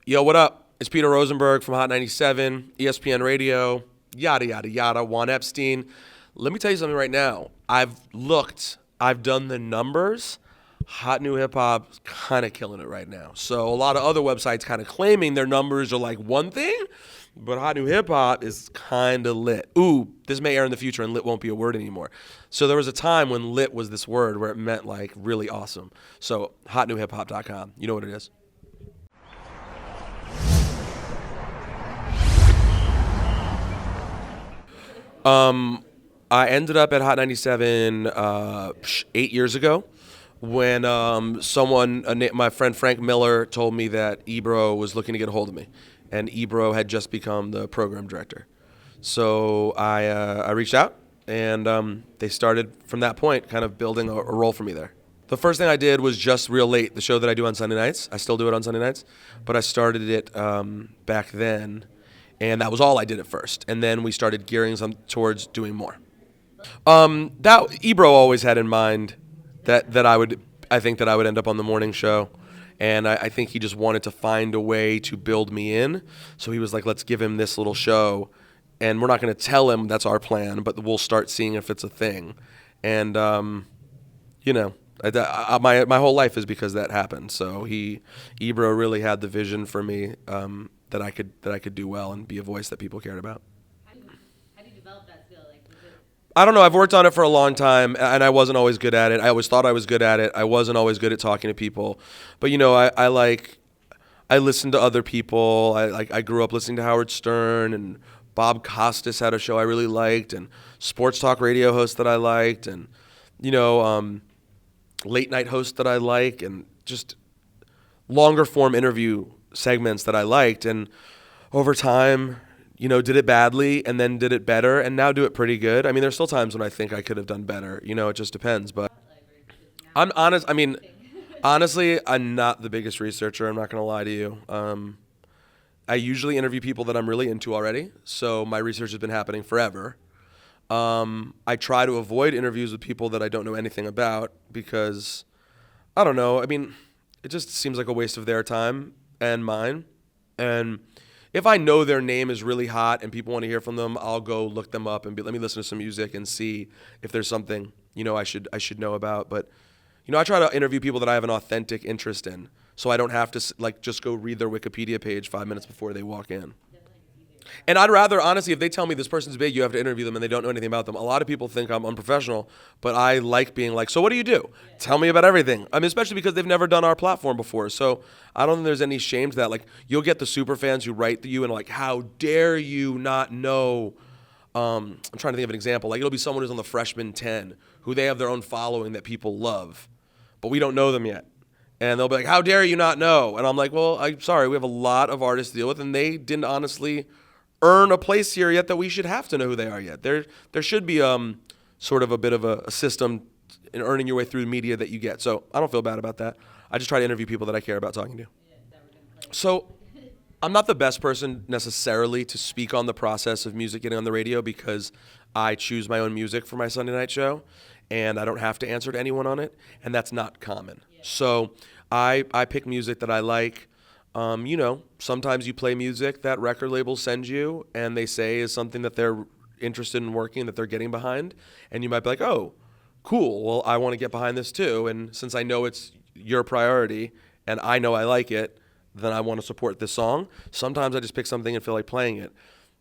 Yo, what up? It's Peter Rosenberg from Hot 97, ESPN Radio, yada, yada, yada, Juan Epstein. Let me tell you something right now. I've done the numbers. Hot New Hip Hop's kind of killing it right now. So a lot of other websites kind of claiming their numbers are like one thing, but Hot New Hip Hop is kind of lit. Ooh, this may air in the future and lit won't be a word anymore. So there was a time when lit was this word where it meant like really awesome. So HotNewHipHop.com. You know what it is. I ended up at Hot 97 8 years ago when my friend Frank Miller told me that Ebro was looking to get a hold of me, and Ebro had just become the program director. So I reached out, and they started from that point kind of building a role for me there. The first thing I did was just Real Late, the show that I do on Sunday nights. I still do it on Sunday nights, but I started it back then. And that was all I did at first. And then we started gearing some towards doing more. That Ebro always had in mind that I would end up on the morning show. And I think he just wanted to find a way to build me in. So he was like, let's give him this little show. And we're not going to tell him that's our plan, but we'll start seeing if it's a thing. And, my whole life is because that happened. So Ebro really had the vision for me, that I could do well and be a voice that people cared about. How do you develop that skill? I don't know. I've worked on it for a long time, and I wasn't always good at it. I always thought I was good at it. I wasn't always good at talking to people. But I listen to other people. I grew up listening to Howard Stern, and Bob Costas had a show I really liked, and sports talk radio hosts that I liked, and late night hosts that I like, and just longer form interview segments that I liked, and over time, did it badly and then did it better and now do it pretty good. I mean, there's still times when I think I could have done better, it just depends, but I'm honest. Honestly, I'm not the biggest researcher. I'm not going to lie to you. I usually interview people that I'm really into already, so my research has been happening forever. I try to avoid interviews with people that I don't know anything about because, I don't know, it just seems like a waste of their time and mine. And if I know their name is really hot and people want to hear from them, I'll go look them up and let me listen to some music and see if there's something, I should know about. But, I try to interview people that I have an authentic interest in, so I don't have to just go read their Wikipedia page 5 minutes before they walk in. And I'd rather, honestly, if they tell me this person's big, you have to interview them, and they don't know anything about them. A lot of people think I'm unprofessional, but I like being like, so what do you do? Tell me about everything. Especially because they've never done our platform before. So I don't think there's any shame to that. Like, you'll get the super fans who write to you and like, how dare you not know? I'm trying to think of an example. Like, it'll be someone who's on the Freshman 10, who they have their own following that people love, but we don't know them yet. And they'll be like, how dare you not know? And I'm like, well, I'm sorry. We have a lot of artists to deal with, and they didn't honestly earn a place here yet that we should have to know who they are yet. There should be sort of a bit of a system in earning your way through the media that you get. So I don't feel bad about that. I just try to interview people that I care about talking to. So I'm not the best person necessarily to speak on the process of music getting on the radio because I choose my own music for my Sunday night show, and I don't have to answer to anyone on it, and that's not common. So I pick music that I like. Sometimes you play music that record labels send you and they say is something that they're interested in working, that they're getting behind. And you might be like, oh, cool. Well, I want to get behind this too. And since I know it's your priority and I know I like it, then I want to support this song. Sometimes I just pick something and feel like playing it.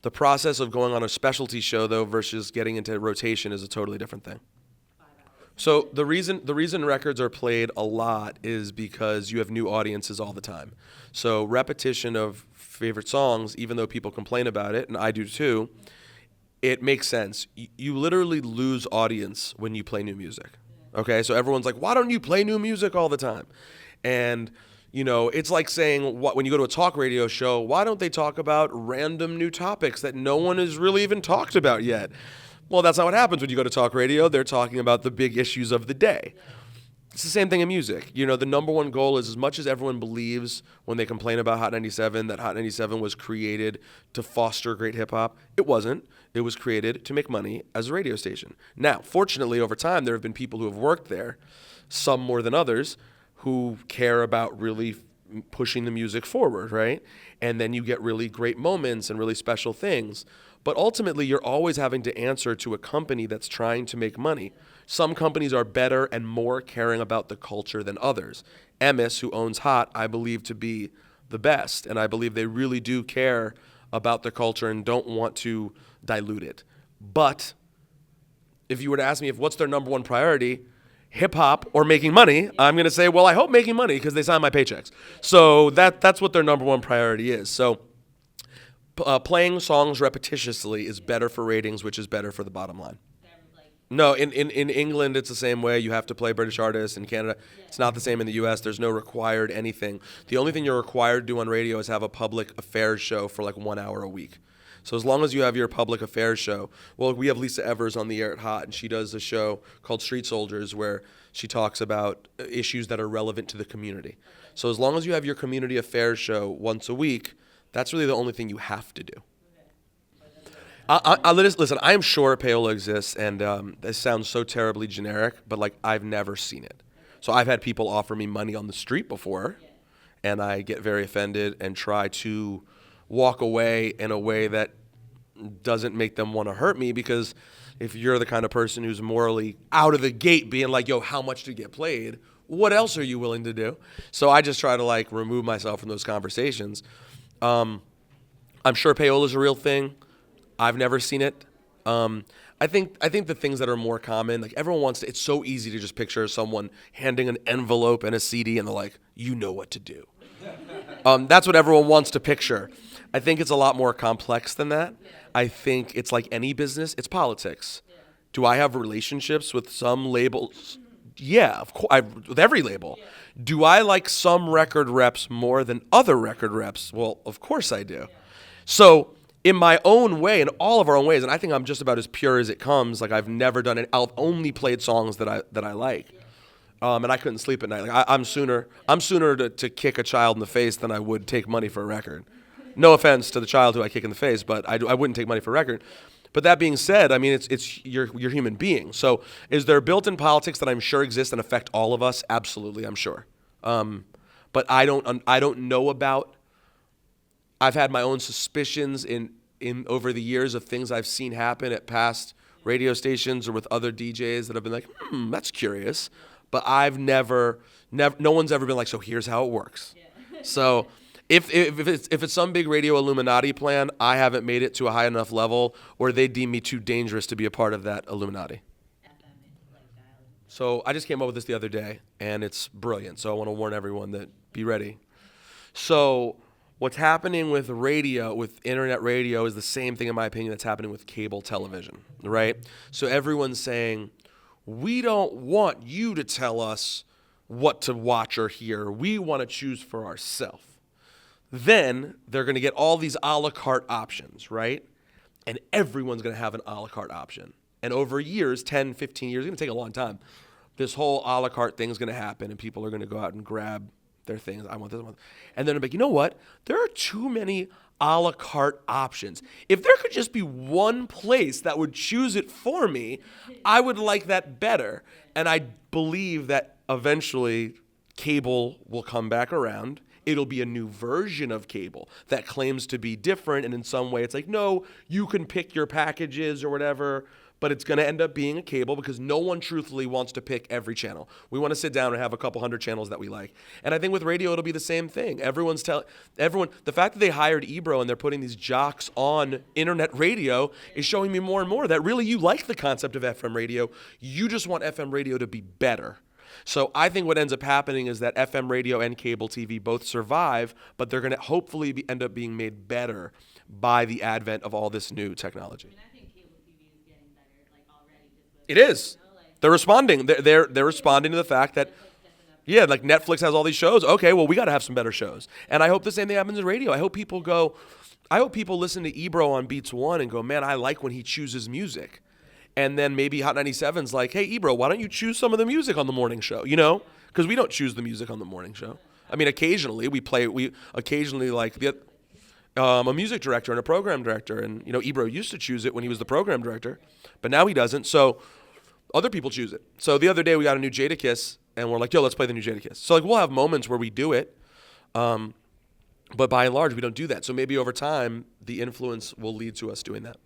The process of going on a specialty show, though, versus getting into rotation is a totally different thing. So the reason records are played a lot is because you have new audiences all the time. So repetition of favorite songs, even though people complain about it, and I do too, it makes sense. You literally lose audience when you play new music. Okay, so everyone's like, why don't you play new music all the time? And it's like saying when you go to a talk radio show, why don't they talk about random new topics that no one has really even talked about yet? Well, that's not what happens when you go to talk radio. They're talking about the big issues of the day. It's the same thing in music. The number one goal is, as much as everyone believes when they complain about Hot 97 that Hot 97 was created to foster great hip-hop, it wasn't. It was created to make money as a radio station. Now, fortunately, over time, there have been people who have worked there, some more than others, who care about really pushing the music forward, right? And then you get really great moments and really special things. But ultimately, you're always having to answer to a company that's trying to make money. Some companies are better and more caring about the culture than others. Emis, who owns Hot, I believe to be the best. And I believe they really do care about the culture and don't want to dilute it. But if you were to ask me if what's their number one priority, hip-hop or making money, I'm going to say, well, I hope making money because they sign my paychecks. So that's what their number one priority is. So playing songs repetitiously is better for ratings, which is better for the bottom line. No, in England, it's the same way. You have to play British artists. In Canada, it's not the same in the U.S. There's no required anything. The only thing you're required to do on radio is have a public affairs show for like 1 hour a week. So as long as you have your public affairs show, well, we have Lisa Evers on the air at Hot, and she does a show called Street Soldiers where she talks about issues that are relevant to the community. So as long as you have your community affairs show once a week, that's really the only thing you have to do. Listen, I am sure payola exists, and this sounds so terribly generic, but like I've never seen it. So I've had people offer me money on the street before, and I get very offended and try to walk away in a way that doesn't make them want to hurt me, because if you're the kind of person who's morally out of the gate being like, yo, how much to get played, what else are you willing to do? So I just try to like remove myself from those conversations. I'm sure payola is a real thing. I've never seen it. I think the things that are more common, like everyone wants to, it's so easy to just picture someone handing an envelope and a CD and they're like, you know what to do. That's what everyone wants to picture. I think it's a lot more complex than that. I think it's like any business, it's politics. Do I have relationships with some labels? Yeah, of course, with every label. Do I like some record reps more than other record reps? Well, of course I do. So in my own way, in all of our own ways, and I think I'm just about as pure as it comes. Like I've never done it. I've only played songs that I like, and I couldn't sleep at night. Like I'm sooner to kick a child in the face than I would take money for a record. No offense to the child who I kick in the face, but I wouldn't take money for a record. But that being said, I mean it's you're human being. So is there built-in politics that I'm sure exist and affect all of us? Absolutely, I'm sure. But I don't know about. I've had my own suspicions in over the years of things I've seen happen at past radio stations or with other DJs that have been like, that's curious. But I've never, no one's ever been like, so here's how it works. Yeah. So if it's some big radio Illuminati plan, I haven't made it to a high enough level, or they deem me too dangerous to be a part of that Illuminati. So I just came up with this the other day, and it's brilliant. So I want to warn everyone that be ready. So what's happening with radio, with internet radio, is the same thing, in my opinion, that's happening with cable television, right? So everyone's saying, we don't want you to tell us what to watch or hear. We want to choose for ourselves. Then they're going to get all these a la carte options, right? And everyone's going to have an a la carte option. And over years, 10, 15 years, it's going to take a long time, this whole a la carte thing is going to happen, and people are going to go out and grab their things. I want this, I want this. And then I'm like, you know what? There are too many a la carte options. If there could just be one place that would choose it for me, I would like that better. And I believe that eventually cable will come back around. It'll be a new version of cable that claims to be different. And in some way, it's like, no, you can pick your packages or whatever. But it's going to end up being a cable because no one truthfully wants to pick every channel. We want to sit down and have a couple hundred channels that we like. And I think with radio, it'll be the same thing. Everyone, the fact that they hired Ebro and they're putting these jocks on internet radio is showing me more and more that really you like the concept of FM radio. You just want FM radio to be better. So I think what ends up happening is that FM radio and cable TV both survive, but they're going to hopefully end up being made better by the advent of all this new technology. It is. They're responding. They're responding to the fact that, yeah, like Netflix has all these shows. Okay, well, we got to have some better shows. And I hope the same thing happens in radio. I hope people listen to Ebro on Beats One and go, man, I like when he chooses music. And then maybe Hot 97's like, hey, Ebro, why don't you choose some of the music on the morning show? You know, because we don't choose the music on the morning show. I mean, occasionally we occasionally like a music director and a program director. And, you know, Ebro used to choose it when he was the program director, but now he doesn't. So other people choose it. So the other day we got a new Jadakiss, and we're like, yo, let's play the new Jadakiss. So like we'll have moments where we do it. But by and large, we don't do that. So maybe over time, the influence will lead to us doing that.